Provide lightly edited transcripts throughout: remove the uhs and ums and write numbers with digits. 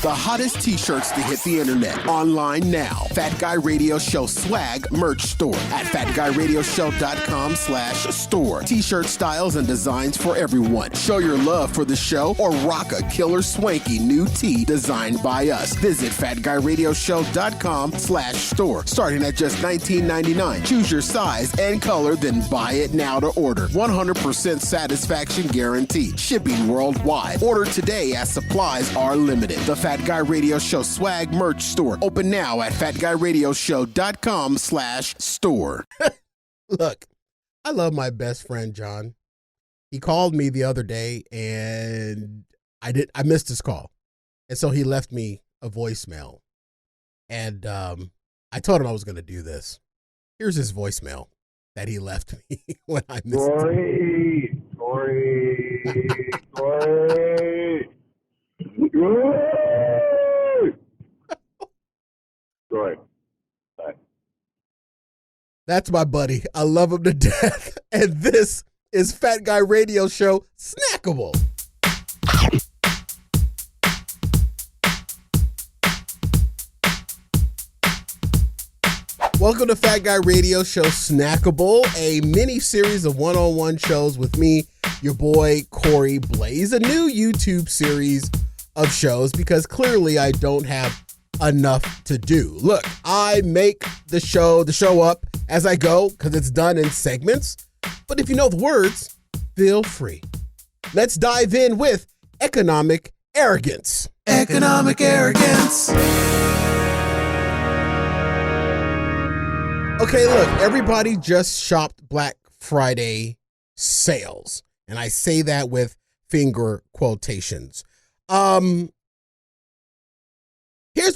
The hottest t-shirts to hit the internet. Online now. Fat Guy Radio Show swag merch store at FatGuyRadioShow.com/store. T-shirt styles and designs for everyone. Show your love for the show or rock a killer swanky new tee designed by us. Visit FatGuyRadioShow.com/store. Starting at just $19.99. Choose your size and color, then buy it now to order. 100% satisfaction guarantee. Shipping worldwide. Order today as supplies are limited. The Fat Guy Radio Show swag merch store. Open now at FatGuyRadioShow.com/store. Look, I love my best friend, John. He called me the other day and I missed his call. And so he left me a voicemail. And I told him I was going to do this. Here's his voicemail that he left me when I missed it. Corey. Sorry. That's my buddy. I love him to death. And this is Fat Guy Radio Show Snackable. Welcome to Fat Guy Radio Show Snackable, a mini series of one-on-one shows with me, your boy Corey Blaze, a new YouTube series of shows because clearly I don't have enough to do. Look, I make the show up as I go because it's done in segments. But if you know the words, feel free. Let's dive in with economic arrogance. Economic arrogance. Okay, look, everybody just shopped Black Friday sales. And I say that with finger quotations. Here's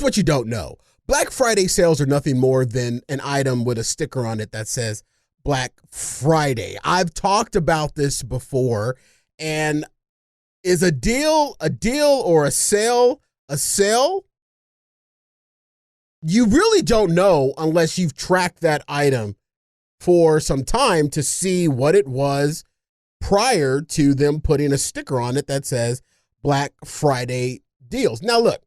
what you don't know. Black Friday sales are nothing more than an item with a sticker on it that says Black Friday. I've talked about this before. And is a deal or a sale a sale? You really don't know unless you've tracked that item for some time to see what it was prior to them putting a sticker on it that says Black Friday deals. Now, look,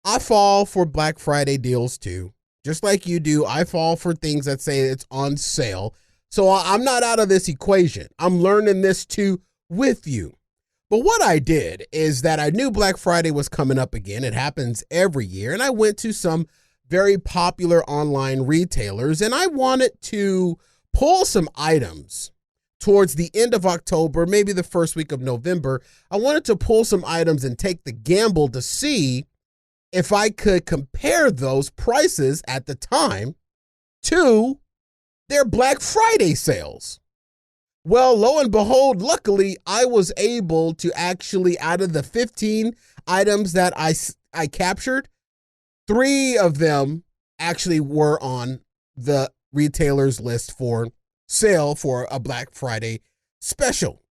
I fall for Black Friday deals too. Just like you do, I fall for things that say it's on sale. So I'm not out of this equation. I'm learning this too with you. But what I did is that I knew Black Friday was coming up again. It happens every year. And I went to some very popular online retailers and I wanted to pull some items towards the end of October, maybe the first week of November. I wanted to pull some items and take the gamble to see if I could compare those prices at the time to their Black Friday sales. Well, lo and behold, luckily, I was able to actually, out of the 15 items that I captured, 3 of them actually were on the retailer's list for sale for a Black Friday special.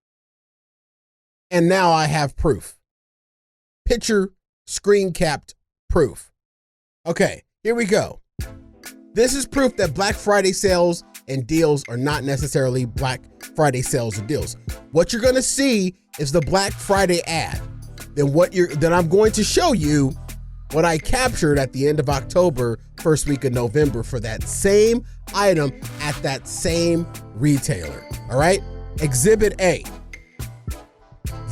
And now I have proof. Picture screen capped proof. Okay, here we go. This is proof that Black Friday sales and deals are not necessarily Black Friday sales or deals. What you're going to see is the Black Friday ad. Then I'm going to show you what I captured at the end of October, first week of November for that same item at that same retailer. All right? Exhibit A.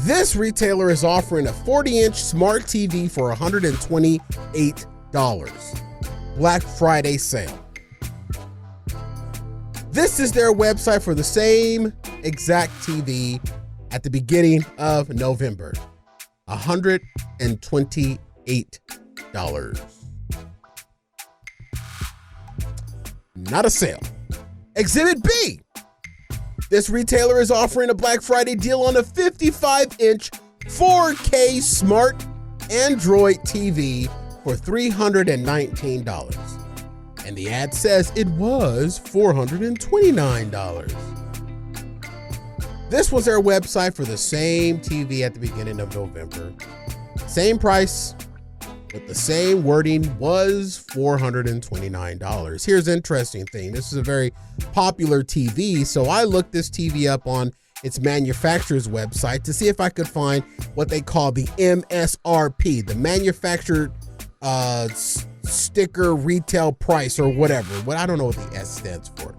This retailer is offering a 40-inch smart TV for $128. Black Friday sale. This is their website for the same exact TV at the beginning of November. $128. Not a sale. Exhibit B. This retailer is offering a Black Friday deal on a 55-inch 4K smart Android TV for $319. And the ad says it was $429. This was their website for the same TV at the beginning of November. Same price, but the same wording was $429. Here's an interesting thing. This is a very popular TV, so I looked this TV up on its manufacturer's website to see if I could find what they call the MSRP, the manufactured sticker retail price or whatever. I don't know what the S stands for.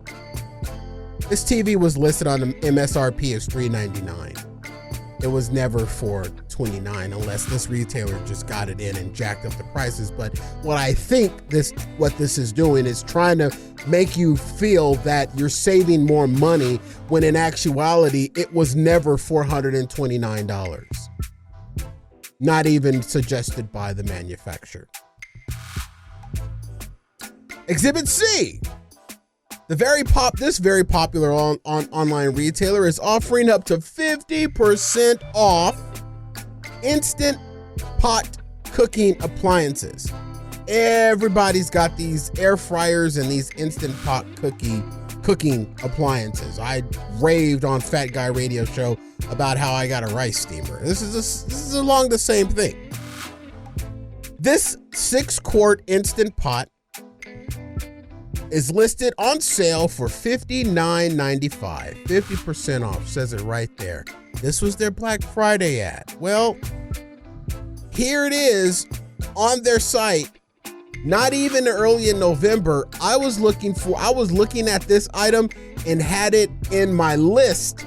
This TV was listed on the MSRP as $399. It was never for $29 unless this retailer just got it in and jacked up the prices. But what I think what this is doing is trying to make you feel that you're saving more money when in actuality it was never $429. Not even suggested by the manufacturer. Exhibit C. This very popular online retailer is offering up to 50% off Instant Pot cooking appliances. Everybody's got these air fryers and these Instant Pot cooking appliances. I raved on Fat Guy Radio Show about how I got a rice steamer. This is along the same thing. This 6-quart Instant Pot is listed on sale for $59.95. 50% off, says it right there. This was their Black Friday ad. Well, here it is on their site. Not even early in November. I was looking at this item and had it in my list.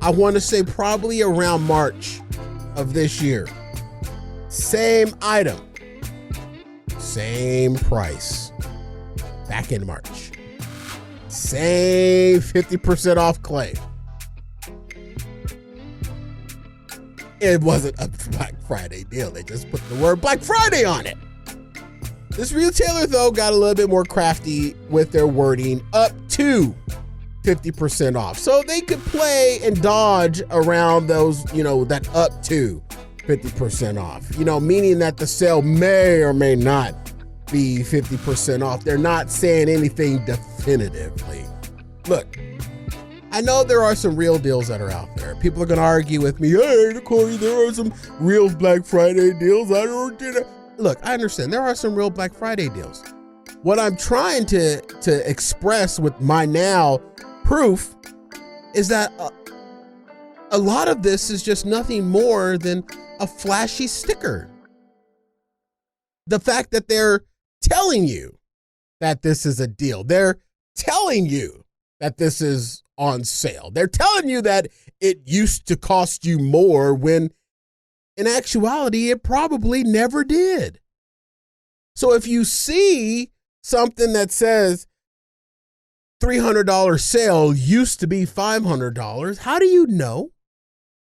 I want to say probably around March of this year. Same item. Same price. Back in March. Same 50% off claim. It wasn't a Black Friday deal. They just put the word Black Friday on it. This retailer, though, got a little bit more crafty with their wording, up to 50% off. So they could play and dodge around those, that up to 50% off, meaning that the sale may or may not be 50% off. They're not saying anything definitively. Look, I know there are some real deals that are out there. People are going to argue with me, hey, Corey, there are some real Black Friday deals. Look, I understand there are some real Black Friday deals. What I'm trying to express with my now proof is that a lot of this is just nothing more than a flashy sticker. The fact that they're telling you that this is a deal. They're telling you that this is on sale. They're telling you that it used to cost you more when in actuality it probably never did. So if you see something that says $300 sale used to be $500, how do you know?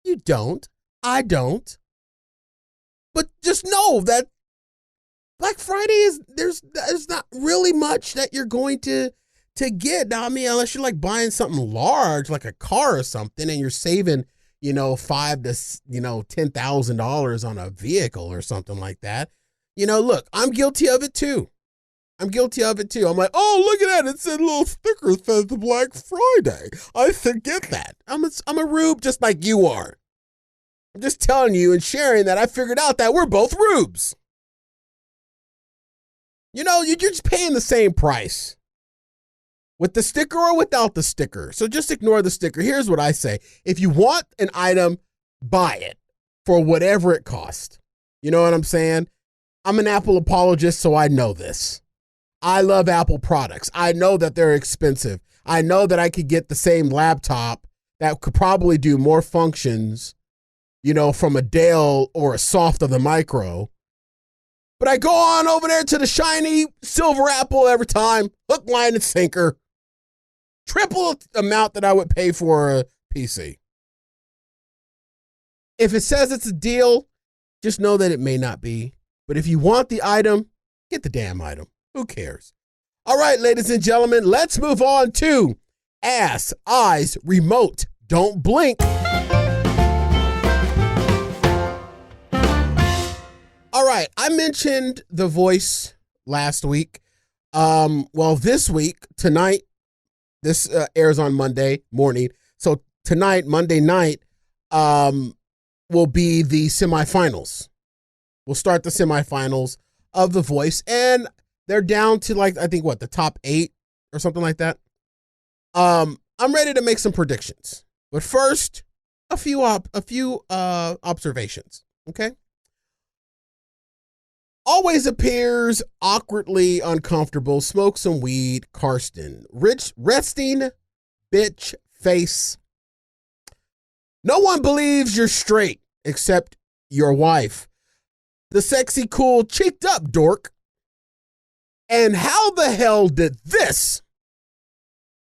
You don't. I don't. But just know that Black Friday there's not really much that you're going to get. Now, I mean, unless you're like buying something large, like a car or something, and you're saving, $5,000 to $10,000 on a vehicle or something like that. Look, I'm guilty of it too. I'm like, oh, look at that. It said a little sticker that says Black Friday. I forget that. I'm a rube just like you are. I'm just telling you and sharing that I figured out that we're both rubes. You're just paying the same price with the sticker or without the sticker. So just ignore the sticker. Here's what I say. If you want an item, buy it for whatever it costs. You know what I'm saying? I'm an Apple apologist, so I know this. I love Apple products. I know that they're expensive. I know that I could get the same laptop that could probably do more functions, from a Dell or a Soft of the Micro. But I go on over there to the shiny silver Apple every time, hook, line, and sinker. Triple the amount that I would pay for a PC. If it says it's a deal, just know that it may not be. But if you want the item, get the damn item. Who cares? All right, ladies and gentlemen, let's move on to Ass, Eyes, Remote, Don't Blink. All right, I mentioned The Voice last week. This week, tonight, this airs on Monday morning. So tonight, Monday night, will be the semifinals. We'll start the semifinals of The Voice, and they're down to the top 8 or something like that. I'm ready to make some predictions But first, a few observations. Okay. Always appears awkwardly uncomfortable. Smoke some weed. Karsten. Resting bitch face. No one believes you're straight except your wife. The sexy, cool, cheeked up dork. And how the hell did this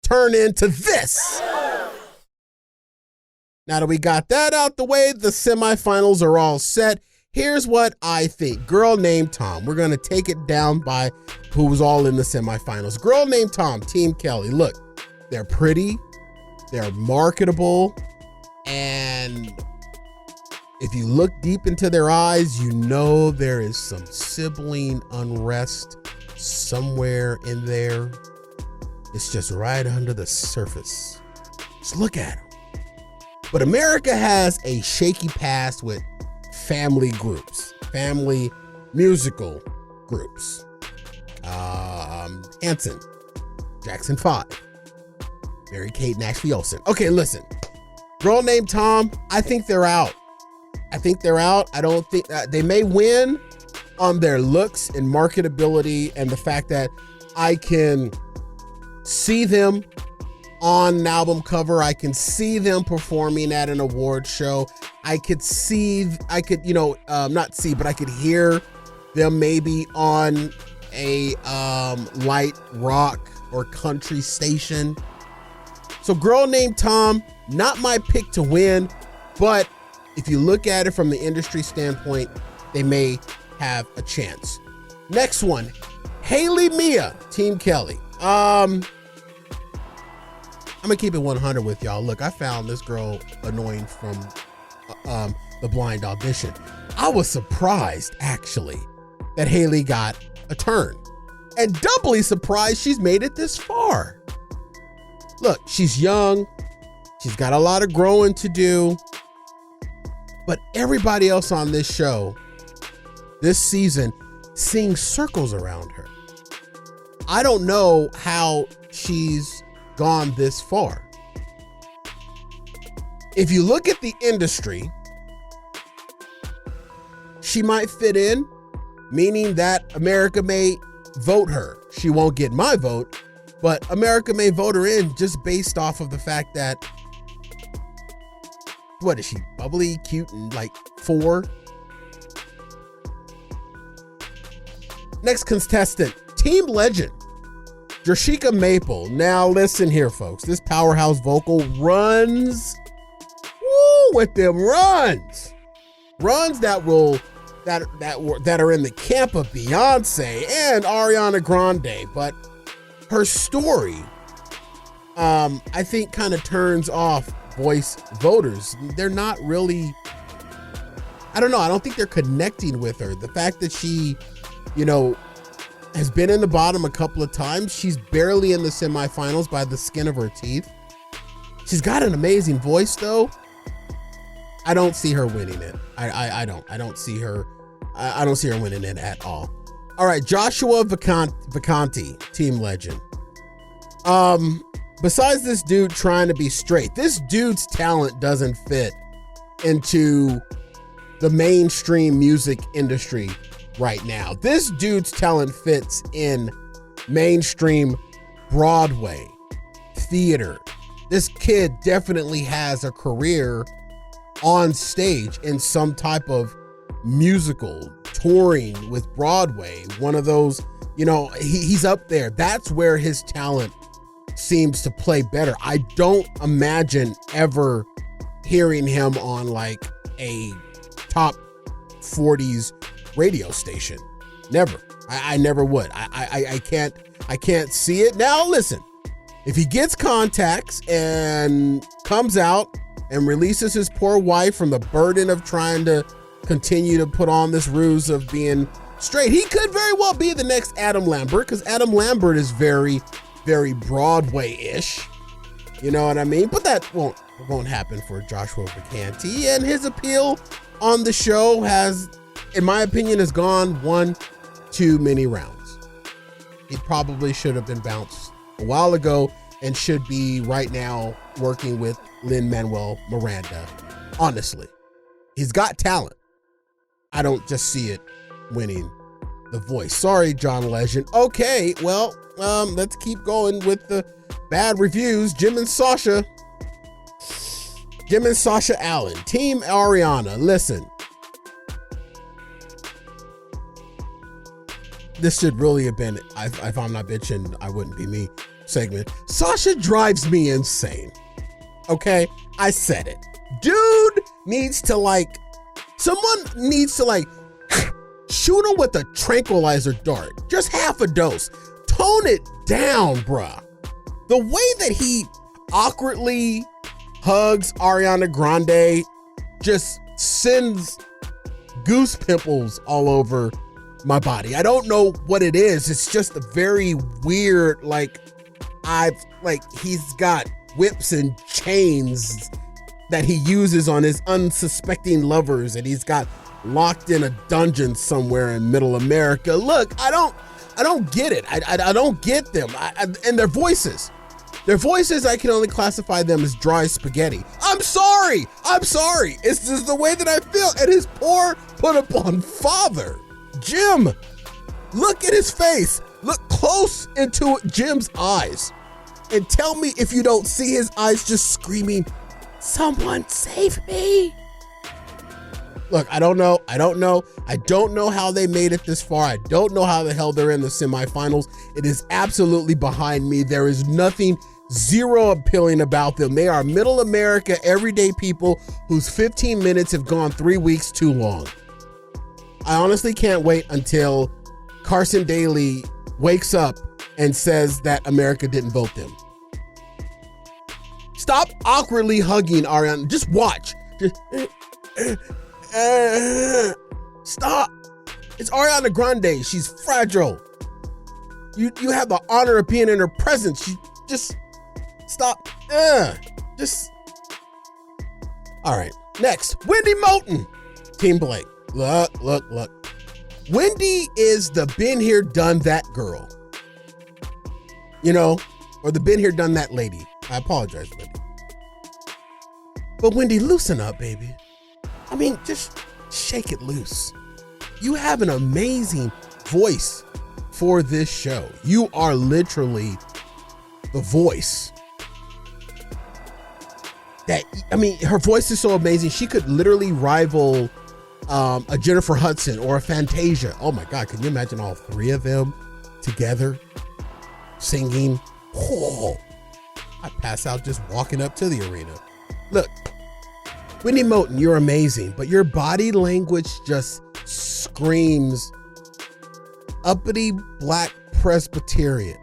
turn into this? Now that we got that out the way, the semifinals are all set. Here's what I think. Girl Named Tom. We're going to take it down by who was all in the semifinals. Girl Named Tom, Team Kelly. Look, they're pretty, they're marketable, and if you look deep into their eyes, you know there is some sibling unrest somewhere in there. It's just right under the surface. Just look at them. But America has a shaky past with family groups, family musical groups. Hanson, Jackson 5, Mary Kate and Ashley Olsen. Okay, listen. Girl Named Tom, I think they're out. I don't think they may win on their looks and marketability and the fact that I can see them on an album cover. I can see them performing at an award show. I could hear them maybe on a light rock or country station. So Girl Named Tom, not my pick to win, but if you look at it from the industry standpoint, they may have a chance. Next one, Haley Mia, Team Kelly. I'm gonna keep it 100 with y'all. Look, I found this girl annoying from the blind audition. I was surprised, actually, that Haley got a turn. And doubly surprised she's made it this far. Look, she's young. She's got a lot of growing to do. But everybody else on this show, this season, sings circles around her. I don't know how she's gone this far. If you look at the industry, she might fit in, meaning that America may vote her. She won't get my vote, but America may vote her in just based off of the fact that, what is she, bubbly, cute, and like 4? Next contestant, Team Legend, Jershika Maple. Now listen here, folks. This powerhouse vocal runs, with them runs that are in the camp of Beyonce and Ariana Grande. But her story, I think, kind of turns off voice voters. They're not really, I don't know. I don't think they're connecting with her. The fact that she, has been in the bottom a couple of times. She's barely in the semifinals by the skin of her teeth. She's got an amazing voice, though. I don't see her winning it. I don't see her winning it at all. All right, Joshua Vacanti, Team Legend. Besides this dude trying to be straight, this dude's talent doesn't fit into the mainstream music industry right now. This dude's talent fits in mainstream Broadway, theater. This kid definitely has a career on stage in some type of musical, touring with Broadway. One of those, he's up there. That's where his talent seems to play better. I don't imagine ever hearing him on like a top 40s radio station. Never. I never would. I can't see it. Now listen, if he gets contacts and comes out and releases his poor wife from the burden of trying to continue to put on this ruse of being straight, he could very well be the next Adam Lambert, because Adam Lambert is very, very Broadway-ish. You know what I mean? But that won't happen for Joshua Vacanti, and his appeal on the show has, in my opinion, has gone one too many rounds. He probably should have been bounced a while ago and should be right now working with Lin-Manuel Miranda. Honestly, he's got talent. I don't just see it winning The Voice. Sorry, John Legend. Okay, well, let's keep going with the bad reviews. Jim and Sasha Allen, Team Ariana. Listen, this should really have been, if I'm not bitching, I wouldn't be me segment. Sasha drives me insane. Okay, I said it. Dude needs to someone needs to shoot him with a tranquilizer dart. Just half a dose. Tone it down, bruh. The way that he awkwardly hugs Ariana Grande just sends goose pimples all over my body. I don't know what it is. It's just a very weird, he's got whips and chains that he uses on his unsuspecting lovers, and he's got locked in a dungeon somewhere in Middle America. Look, I don't get it. I don't get them. And their voices, I can only classify them as dry spaghetti. I'm sorry. It's just the way that I feel. And his poor put upon father, Jim. Look at his face. Look close into Jim's eyes and tell me if you don't see his eyes just screaming, "Someone save me." Look, I don't know. I don't know how they made it this far. I don't know how the hell they're in the semifinals. It is absolutely behind me. There is nothing, zero appealing about them. They are Middle America, everyday people whose 15 minutes have gone 3 weeks too long. I honestly can't wait until Carson Daly wakes up and says that America didn't vote them. Stop awkwardly hugging Ariana. Just watch. Stop. It's Ariana Grande. She's fragile. You have the honor of being in her presence. You just stop. All right. Next, Wendy Moulton, Team Blake. Look. Wendy is the been here, done that girl. Or the been here, done that lady. I apologize, Wendy. But Wendy, loosen up, baby. I mean, just shake it loose. You have an amazing voice for this show. You are literally the voice. Her voice is so amazing. She could literally rival a Jennifer Hudson or a Fantasia. Oh my God, can you imagine all three of them together singing? Oh, I pass out just walking up to the arena. Look, Wendy Moulton, you're amazing, but your body language just screams uppity black Presbyterian.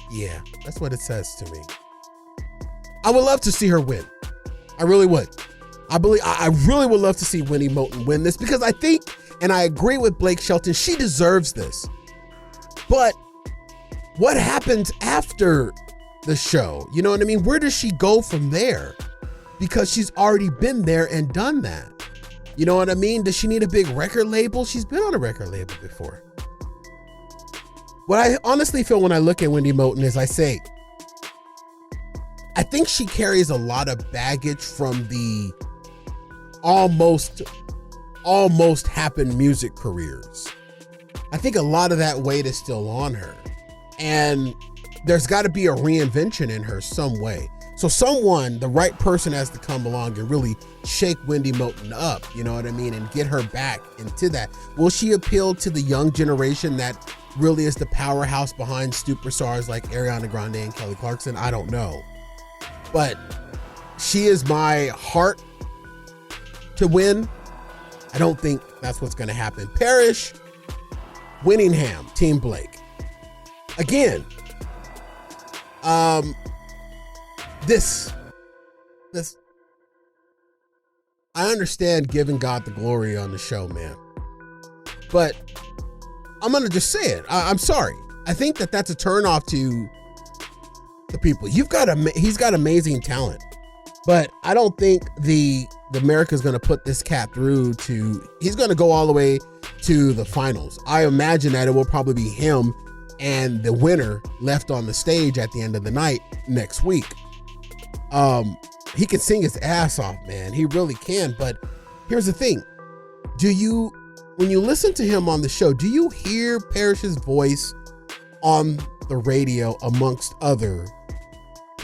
Yeah, that's what it says to me. I would love to see her win. I really would. I really would love to see Wendy Moulton win this because I think, and I agree with Blake Shelton, she deserves this. But what happens after the show? You know what I mean? Where does she go from there? Because she's already been there and done that. You know what I mean? Does she need a big record label? She's been on a record label before. What I honestly feel when I look at Wendy Moulton is I think she carries a lot of baggage from the almost happened music careers. I think a lot of that weight is still on her. And there's got to be a reinvention in her some way. So the right person has to come along and really shake Wendy Moulton up, you know what I mean, and get her back into that. Will she appeal to the young generation that really is the powerhouse behind superstars like Ariana Grande and Kelly Clarkson? I don't know. But she is my heart to win. I don't think that's what's going to happen. Parrish, Winningham, Team Blake. Again, this, I understand giving God the glory on the show, man. But I'm going to just say it. I'm sorry. I think that's a turnoff to the people. He's got amazing talent, but I don't think the America's going to put this cat through he's going to go all the way to the finals. I imagine that it will probably be him and the winner left on the stage at the end of the night next week. He can sing his ass off, man. He really can. But here's the thing. When you listen to him on the show, do you hear Parrish's voice on the radio amongst other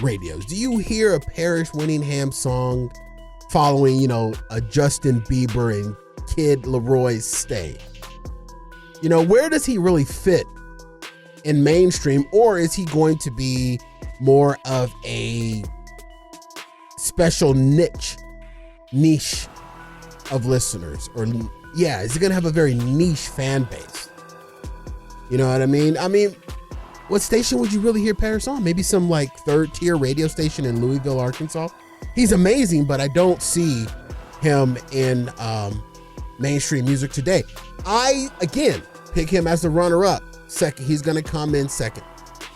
radios? Do you hear a Parrish Winningham song following, a Justin Bieber and Kid Leroy's Stay? Where does he really fit in mainstream, or is he going to be more of a special niche of listeners? Or is he going to have a very niche fan base? You know what I mean? What station would you really hear Parrish on? Maybe some like third tier radio station in Louisville, Arkansas. He's amazing, but I don't see him in mainstream music today. I, again, pick him as the runner-up. Second, he's going to come in second.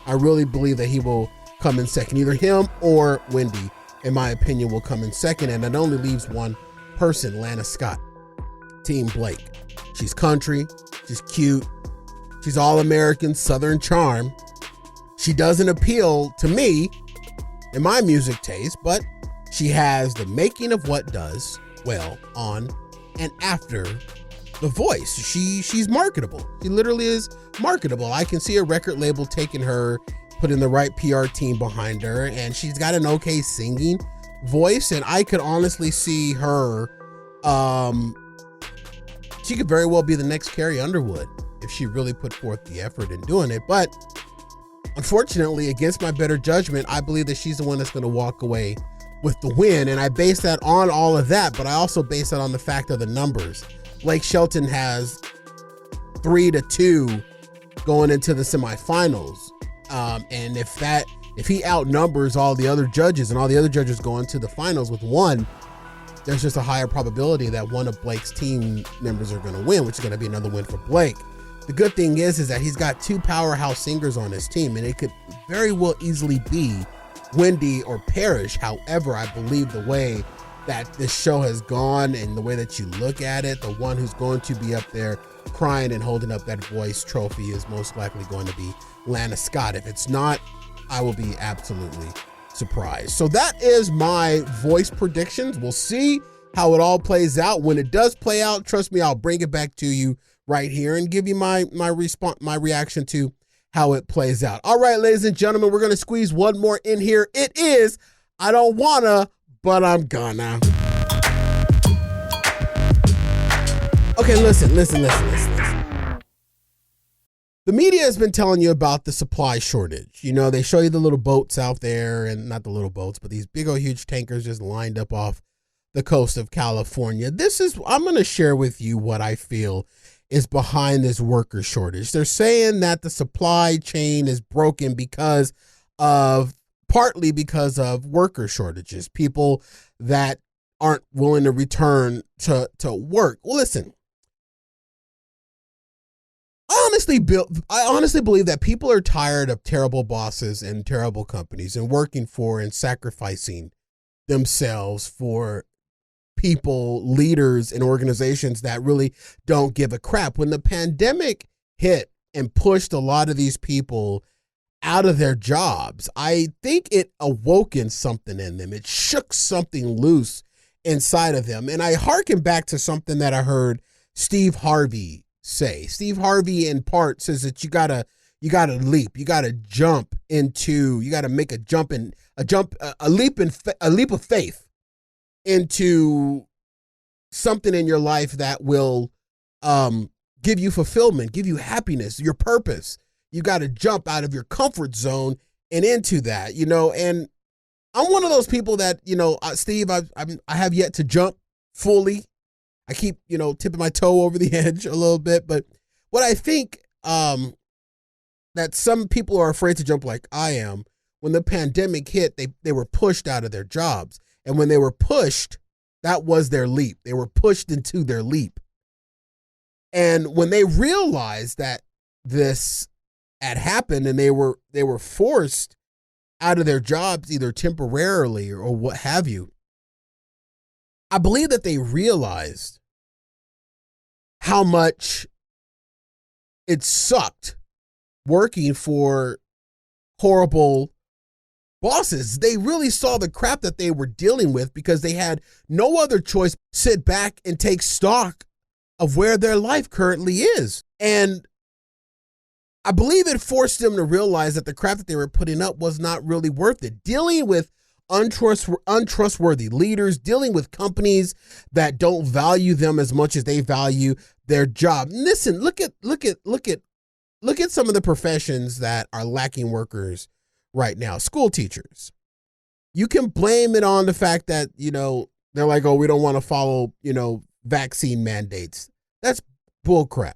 I really believe that he will come in second. Either him or Wendy, in my opinion, will come in second. And it only leaves one person, Lana Scott, Team Blake. She's country. She's cute. She's all-American, Southern charm. She doesn't appeal to me in my music taste, but she has the making of what does well on and after The Voice. She's marketable. She literally is marketable. I can see a record label taking her, putting the right PR team behind her, and she's got an okay singing voice, and I could honestly see her, she could very well be the next Carrie Underwood if she really put forth the effort in doing it. But unfortunately, against my better judgment, I believe that she's the one that's going to walk away with the win, and I base that on all of that, but I also base that on the fact of the numbers. Blake Shelton has 3-2 going into the semifinals. And if he outnumbers all the other judges and all the other judges go into the finals with one, there's just a higher probability that one of Blake's team members are going to win, which is going to be another win for Blake. The good thing is that he's got two powerhouse singers on his team, and it could very well easily be Wendy or Parrish. However, I believe the way that this show has gone and the way that you look at it, the one who's going to be up there crying and holding up that voice trophy is most likely going to be Lana Scott. If it's not, I will be absolutely surprised. So that is my voice predictions. We'll see how it all plays out. When it does play out, trust me, I'll bring it back to you right here and give you my response, my reaction to how it plays out. All right, ladies and gentlemen, we're going to squeeze one more in here. It is I Don't Wanna, But I'm Gonna. Okay, listen. The media has been telling you about the supply shortage. They show you the little boats out there, and not the little boats, but these big old huge tankers just lined up off the coast of California. I'm going to share with you what I feel is behind this worker shortage. They're saying that the supply chain is broken partly because of worker shortages, people that aren't willing to return to work. Well, listen, I honestly believe that people are tired of terrible bosses and terrible companies and working for and sacrificing themselves for people, leaders, and organizations that really don't give a crap. When the pandemic hit and pushed a lot of these people out of their jobs, I think it awoken something in them. It shook something loose inside of them. And I hearken back to something that I heard Steve Harvey say. Steve Harvey in part says that you gotta leap, you gotta make a leap of faith into something in your life that will give you fulfillment, give you happiness, your purpose. You got to jump out of your comfort zone and into that, and I'm one of those people that, Steve, I have yet to jump fully. I keep, tipping my toe over the edge a little bit, but what I think that some people are afraid to jump like I am, when the pandemic hit, they were pushed out of their jobs. And when they were pushed, that was their leap. They were pushed into their leap. And when they realized that this had happened and they were forced out of their jobs, either temporarily or what have you, I believe that they realized how much it sucked working for horrible bosses. They really saw the crap that they were dealing with because they had no other choice. Sit back and take stock of where their life currently is. And I believe it forced them to realize that the crap that they were putting up was not really worth it. Dealing with untrustworthy leaders, dealing with companies that don't value them as much as they value their job. And listen, look at some of the professions that are lacking workers right now. School teachers. You can blame it on the fact that, they're like, oh, we don't want to follow, vaccine mandates. That's bullcrap.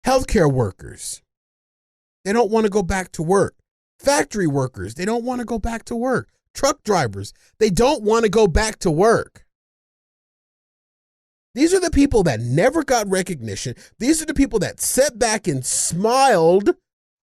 Healthcare workers. They don't want to go back to work. Factory workers. They don't want to go back to work. Truck drivers. They don't want to go back to work. These are the people that never got recognition. These are the people that sat back and smiled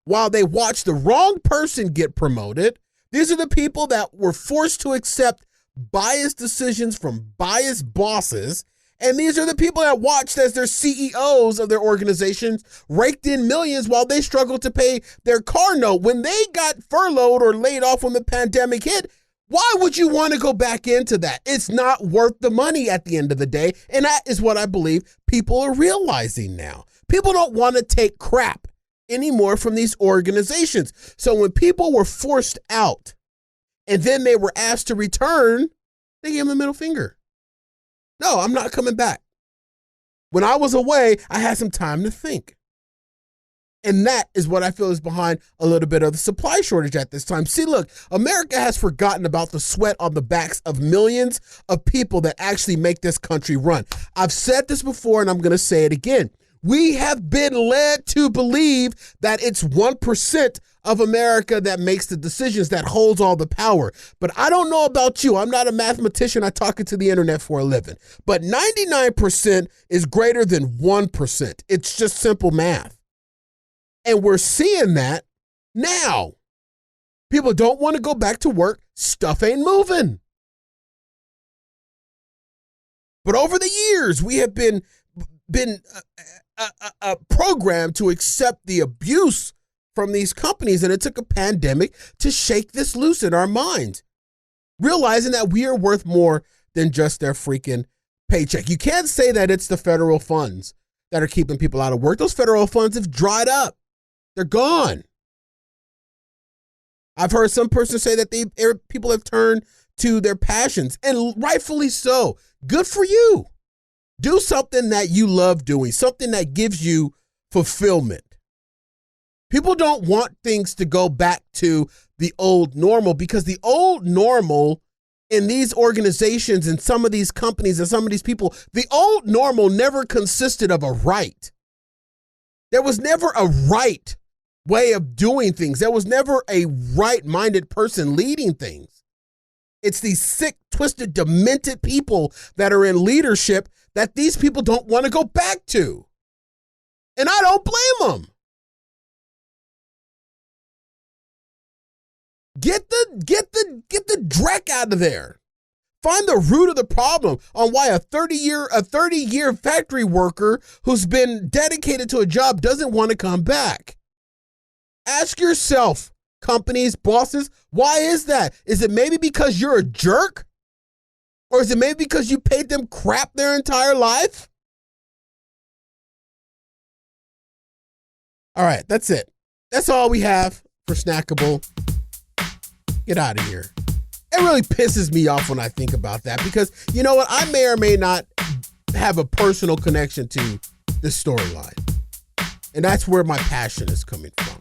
while they watched the wrong person get promoted. These are the people that were forced to accept biased decisions from biased bosses. And these are the people that watched as their CEOs of their organizations raked in millions while they struggled to pay their car note. When they got furloughed or laid off when the pandemic hit, why would you want to go back into that? It's not worth the money at the end of the day. And that is what I believe people are realizing now. People don't want to take crap anymore from these organizations. So when people were forced out and then they were asked to return, they gave them the middle finger. No, I'm not coming back. When I was away, I had some time to think. And that is what I feel is behind a little bit of the supply shortage at this time. See, look, America has forgotten about the sweat on the backs of millions of people that actually make this country run. I've said this before and I'm going to say it again. We have been led to believe that it's 1% of America that makes the decisions, that holds all the power. But I don't know about you. I'm not a mathematician. I talk to the internet for a living. But 99% is greater than 1%. It's just simple math. And we're seeing that now. People don't want to go back to work. Stuff ain't moving. But over the years, we have been programmed to accept the abuse from these companies, and it took a pandemic to shake this loose in our minds, realizing that we are worth more than just their freaking paycheck. You can't say that it's the federal funds that are keeping people out of work. Those federal funds have dried up. They're gone. I've heard some person say that people have turned to their passions, and rightfully so. Good for you. Do something that you love doing, something that gives you fulfillment. People don't want things to go back to the old normal, because the old normal in these organizations and some of these companies and some of these people, the old normal never consisted of a right. There was never a right way of doing things. There was never a right-minded person leading things. It's these sick, twisted, demented people that are in leadership that these people don't want to go back to. And I don't blame them. Get the dreck out of there. Find the root of the problem on why a 30-year factory worker who's been dedicated to a job doesn't want to come back. Ask yourself, companies, bosses, why is that? Is it maybe because you're a jerk? Or is it maybe because you paid them crap their entire life? All right, that's it. That's all we have for Snackable. Get out of here. It really pisses me off when I think about that, because you know what? I may or may not have a personal connection to this storyline. And that's where my passion is coming from.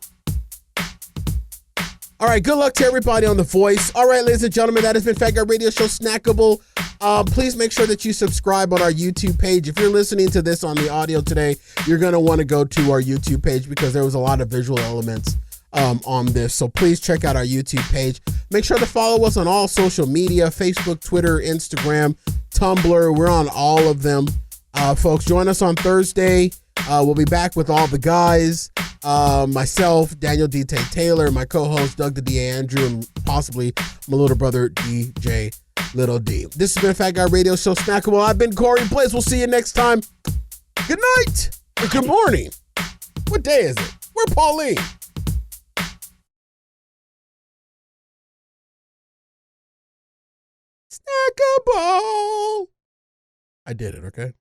All right, good luck to everybody on The Voice. All right, ladies and gentlemen, that has been Fat Guy Radio Show Snackable. Please make sure that you subscribe on our YouTube page. If you're listening to this on the audio today, you're going to want to go to our YouTube page because there was a lot of visual elements on this. So please check out our YouTube page. Make sure to follow us on all social media, Facebook, Twitter, Instagram, Tumblr. We're on all of them. Folks, join us on Thursday. We'll be back with all the guys. Myself, Daniel D. Taylor, my co-host, Doug the D. Andrew, and possibly my little brother, DJ Little D. This has been Fat Guy Radio Show Snackable. I've been Corey Blaze. We'll see you next time. Good night or good morning. What day is it? Where Pauline? Snackable. I did it, okay?